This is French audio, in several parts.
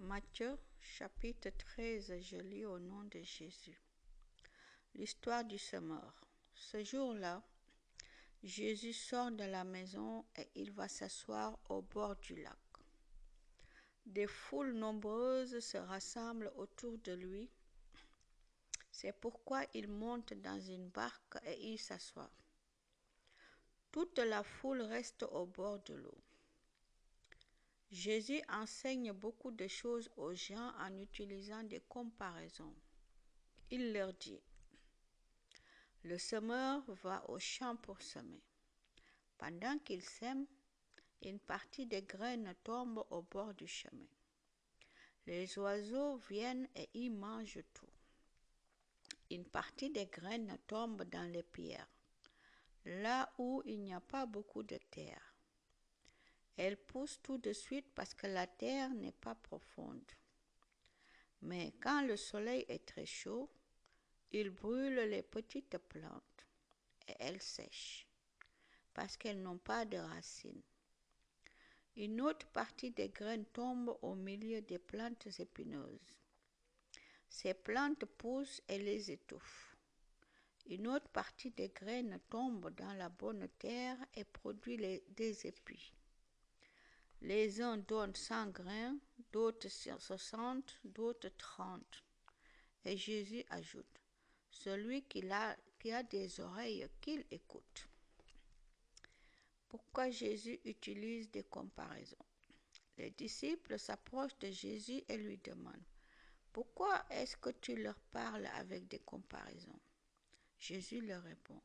Matthieu chapitre 13, je lis au nom de Jésus. L'histoire du semeur. Ce jour-là, Jésus sort de la maison et il va s'asseoir au bord du lac. Des foules nombreuses se rassemblent autour de lui. C'est pourquoi il monte dans une barque et il s'assoit. Toute la foule reste au bord de l'eau. Jésus enseigne beaucoup de choses aux gens en utilisant des comparaisons. Il leur dit: le semeur va au champ pour semer. Pendant qu'il sème, une partie des graines tombe au bord du chemin. Les oiseaux viennent et y mangent tout. Une partie des graines tombe dans les pierres, là où il n'y a pas beaucoup de terre. Elles poussent tout de suite parce que la terre n'est pas profonde. Mais quand le soleil est très chaud, il brûle les petites plantes et elles sèchent parce qu'elles n'ont pas de racines. Une autre partie des graines tombe au milieu des plantes épineuses. Ces plantes poussent et les étouffent. Une autre partie des graines tombe dans la bonne terre et produit des épis. Les uns donnent 100 grains, d'autres 60, d'autres 30. Et Jésus ajoute: celui qui a des oreilles, qu'il écoute. Pourquoi Jésus utilise des comparaisons? Les disciples s'approchent de Jésus et lui demandent: pourquoi est-ce que tu leur parles avec des comparaisons? Jésus leur répond: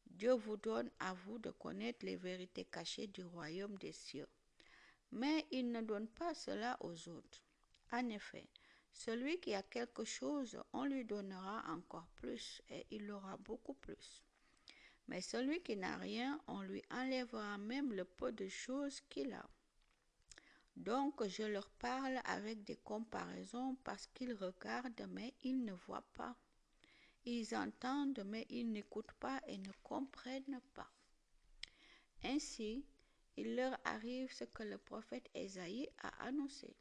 Dieu vous donne à vous de connaître les vérités cachées du royaume des cieux, mais il ne donne pas cela aux autres. En effet, celui qui a quelque chose, on lui donnera encore plus et il aura beaucoup plus. Mais celui qui n'a rien, on lui enlèvera même le peu de choses qu'il a. Donc je leur parle avec des comparaisons parce qu'ils regardent mais ils ne voient pas. Ils entendent mais ils n'écoutent pas et ne comprennent pas. Ainsi, il leur arrive ce que le prophète Ésaïe a annoncé.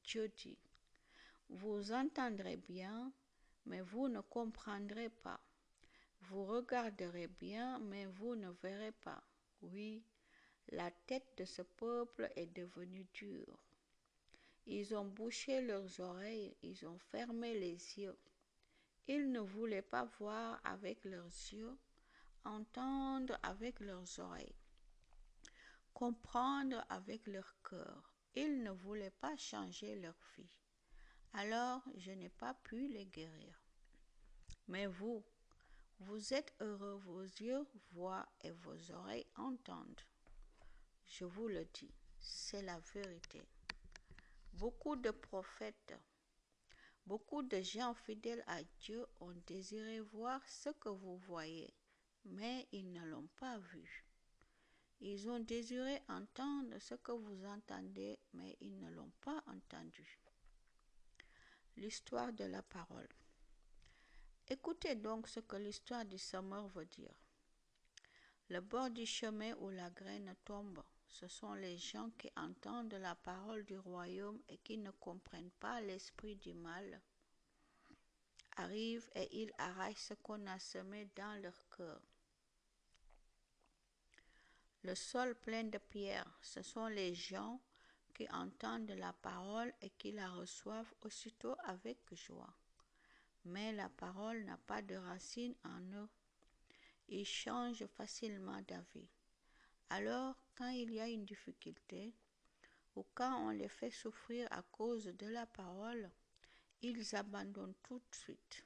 Dieu dit: vous entendrez bien, mais vous ne comprendrez pas. Vous regarderez bien, mais vous ne verrez pas. Oui, la tête de ce peuple est devenue dure. Ils ont bouché leurs oreilles, ils ont fermé les yeux. Ils ne voulaient pas voir avec leurs yeux, entendre avec leurs oreilles, comprendre avec leur cœur. Ils ne voulaient pas changer leur vie. Alors je n'ai pas pu les guérir. Mais vous êtes heureux, vos yeux voient et vos oreilles entendent. Je vous le dis, c'est la vérité. Beaucoup de prophètes, beaucoup de gens fidèles à Dieu ont désiré voir ce que vous voyez, mais ils ne l'ont pas vu. Ils ont désiré entendre ce que vous entendez, mais ils ne l'ont pas entendu. L'histoire de la parole. Écoutez donc ce que l'histoire du semeur veut dire. Le bord du chemin où la graine tombe, ce sont les gens qui entendent la parole du royaume et qui ne comprennent pas l'esprit du mal. Arrivent et ils arrachent ce qu'on a semé dans leur cœur. Le sol plein de pierres, ce sont les gens qui entendent la parole et qui la reçoivent aussitôt avec joie. Mais la parole n'a pas de racine en eux. Ils changent facilement d'avis. Alors, quand il y a une difficulté, ou quand on les fait souffrir à cause de la parole, ils abandonnent tout de suite.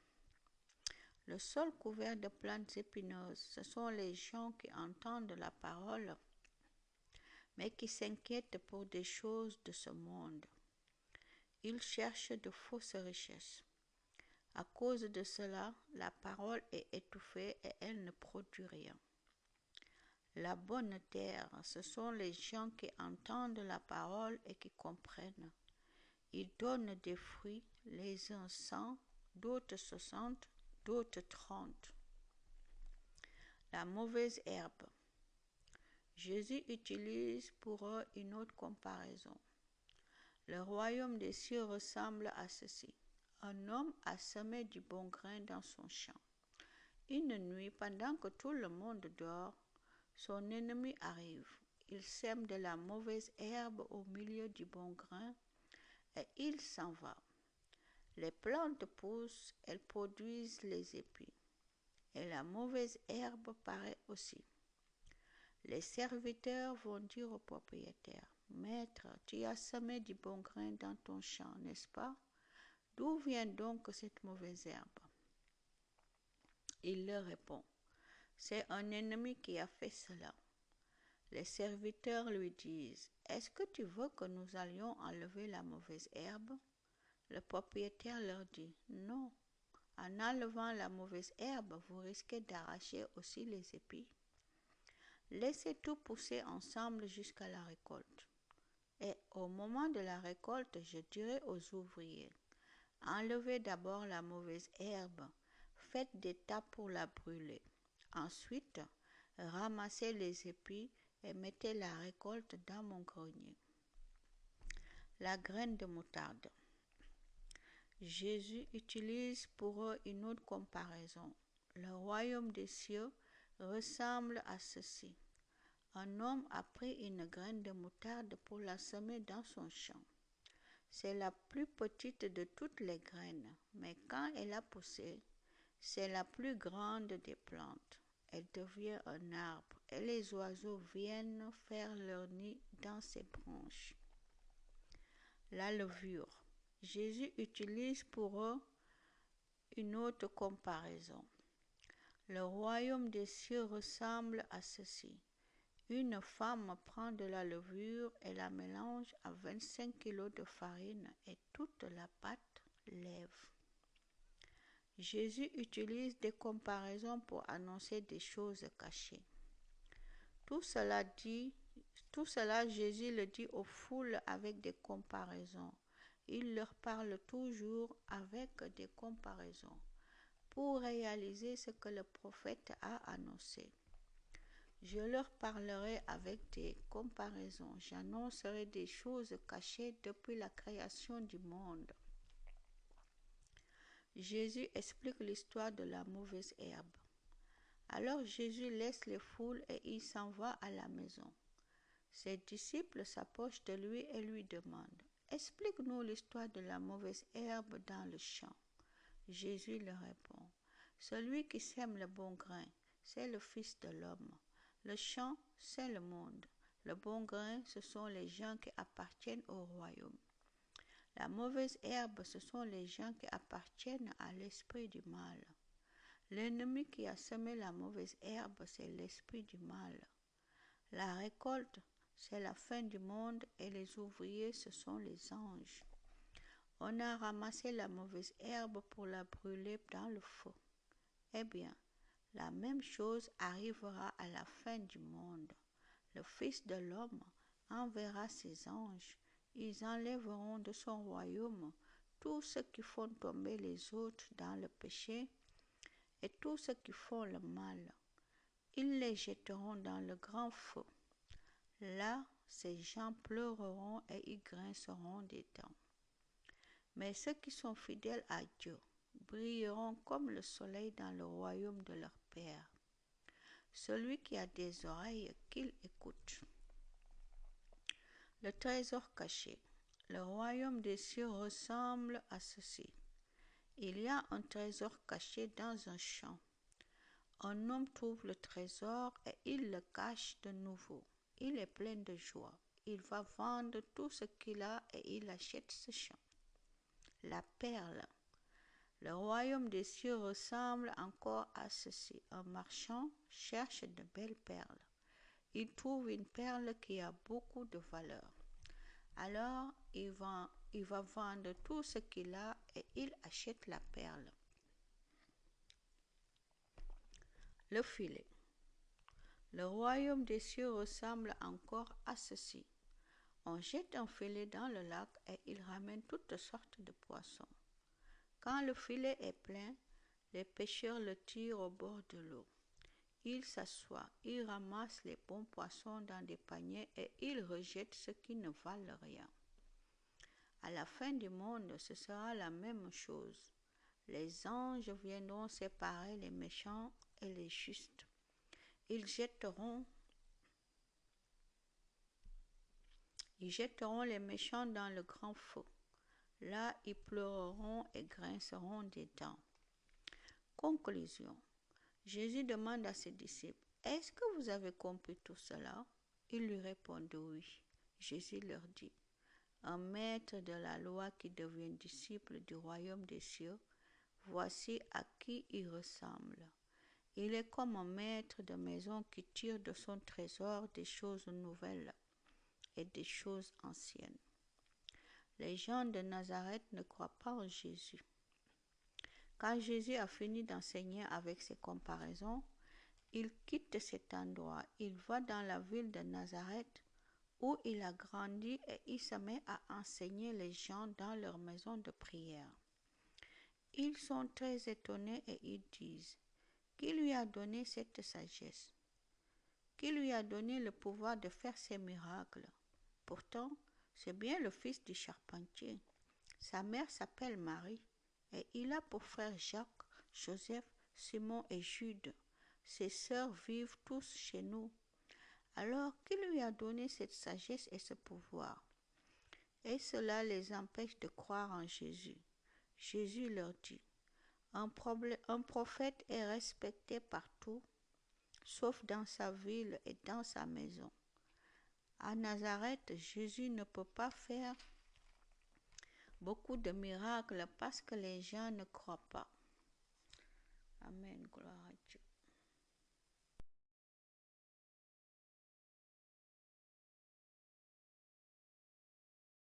Le sol couvert de plantes épineuses, ce sont les gens qui entendent la parole, mais qui s'inquiètent pour des choses de ce monde. Ils cherchent de fausses richesses. À cause de cela, la parole est étouffée et elle ne produit rien. La bonne terre, ce sont les gens qui entendent la parole et qui comprennent. Ils donnent des fruits, les uns 100, d'autres 60, d'autres 30. La mauvaise herbe. Jésus utilise pour eux une autre comparaison. Le royaume des cieux ressemble à ceci. Un homme a semé du bon grain dans son champ. Une nuit, pendant que tout le monde dort, son ennemi arrive. Il sème de la mauvaise herbe au milieu du bon grain et il s'en va. Les plantes poussent, elles produisent les épis. Et la mauvaise herbe paraît aussi. Les serviteurs vont dire au propriétaire, Maître, tu as semé du bon grain dans ton champ, n'est-ce pas? D'où vient donc cette mauvaise herbe? Il leur répond, c'est un ennemi qui a fait cela. Les serviteurs lui disent, est-ce que tu veux que nous allions enlever la mauvaise herbe? Le propriétaire leur dit, non. En enlevant la mauvaise herbe, vous risquez d'arracher aussi les épis. Laissez tout pousser ensemble jusqu'à la récolte. Et au moment de la récolte, je dirai aux ouvriers, enlevez d'abord la mauvaise herbe, faites des tas pour la brûler. Ensuite, ramassez les épis et mettez la récolte dans mon grenier. La graine de moutarde. Jésus utilise pour eux une autre comparaison. Le royaume des cieux ressemble à ceci. Un homme a pris une graine de moutarde pour la semer dans son champ. C'est la plus petite de toutes les graines, mais quand elle a poussé, c'est la plus grande des plantes. Elle devient un arbre et les oiseaux viennent faire leur nid dans ses branches. La levure. Jésus utilise pour eux une autre comparaison. Le royaume des cieux ressemble à ceci. Une femme prend de la levure et la mélange à 25 kilos de farine et toute la pâte lève. Jésus utilise des comparaisons pour annoncer des choses cachées. Tout cela, Jésus le dit aux foules avec des comparaisons. Il leur parle toujours avec des comparaisons pour réaliser ce que le prophète a annoncé. Je leur parlerai avec des comparaisons. J'annoncerai des choses cachées depuis la création du monde. Jésus explique l'histoire de la mauvaise herbe. Alors Jésus laisse les foules et il s'en va à la maison. Ses disciples s'approchent de lui et lui demandent, explique-nous l'histoire de la mauvaise herbe dans le champ. Jésus leur répond, celui qui sème le bon grain, c'est le Fils de l'homme. Le champ, c'est le monde. Le bon grain, ce sont les gens qui appartiennent au royaume. La mauvaise herbe, ce sont les gens qui appartiennent à l'esprit du mal. L'ennemi qui a semé la mauvaise herbe, c'est l'esprit du mal. La récolte, c'est la fin du monde et les ouvriers, ce sont les anges. On a ramassé la mauvaise herbe pour la brûler dans le feu. Eh bien, la même chose arrivera à la fin du monde. Le Fils de l'homme enverra ses anges. Ils enlèveront de son royaume tous ceux qui font tomber les autres dans le péché et tous ceux qui font le mal. Ils les jetteront dans le grand feu. Là, ces gens pleureront et ils grinceront des dents. Mais ceux qui sont fidèles à Dieu brilleront comme le soleil dans le royaume de leur Père. Celui qui a des oreilles, qu'il écoute. Le trésor caché. Le royaume des cieux ressemble à ceci. Il y a un trésor caché dans un champ. Un homme trouve le trésor et il le cache de nouveau. Il est plein de joie. Il va vendre tout ce qu'il a et il achète ce champ. La perle. Le royaume des cieux ressemble encore à ceci. Un marchand cherche de belles perles. Il trouve une perle qui a beaucoup de valeur. Alors, il va vendre tout ce qu'il a et il achète la perle. Le filet. Le royaume des cieux ressemble encore à ceci. On jette un filet dans le lac et il ramène toutes sortes de poissons. Quand le filet est plein, les pêcheurs le tirent au bord de l'eau. Ils s'assoient, ils ramassent les bons poissons dans des paniers et ils rejettent ceux qui ne valent rien. À la fin du monde, ce sera la même chose. Les anges viendront séparer les méchants et les justes. Ils jetteront, ils jetteront les méchants dans le grand feu. Là, ils pleureront et grinceront des dents. Conclusion. Jésus demande à ses disciples, est-ce que vous avez compris tout cela? Ils lui répondent oui. Jésus leur dit, un maître de la loi qui devient disciple du royaume des cieux, voici à qui il ressemble. Il est comme un maître de maison qui tire de son trésor des choses nouvelles et des choses anciennes. Les gens de Nazareth ne croient pas en Jésus. Quand Jésus a fini d'enseigner avec ses comparaisons, il quitte cet endroit. Il va dans la ville de Nazareth où il a grandi et il se met à enseigner les gens dans leur maison de prière. Ils sont très étonnés et ils disent, qui lui a donné cette sagesse? Qui lui a donné le pouvoir de faire ces miracles? Pourtant, c'est bien le fils du charpentier. Sa mère s'appelle Marie et il a pour frères Jacques, Joseph, Simon et Jude. Ses sœurs vivent tous chez nous. Alors, qui lui a donné cette sagesse et ce pouvoir? Et cela les empêche de croire en Jésus. Jésus leur dit, un prophète est respecté partout, sauf dans sa ville et dans sa maison. À Nazareth, Jésus ne peut pas faire beaucoup de miracles parce que les gens ne croient pas. Amen, gloire à Dieu.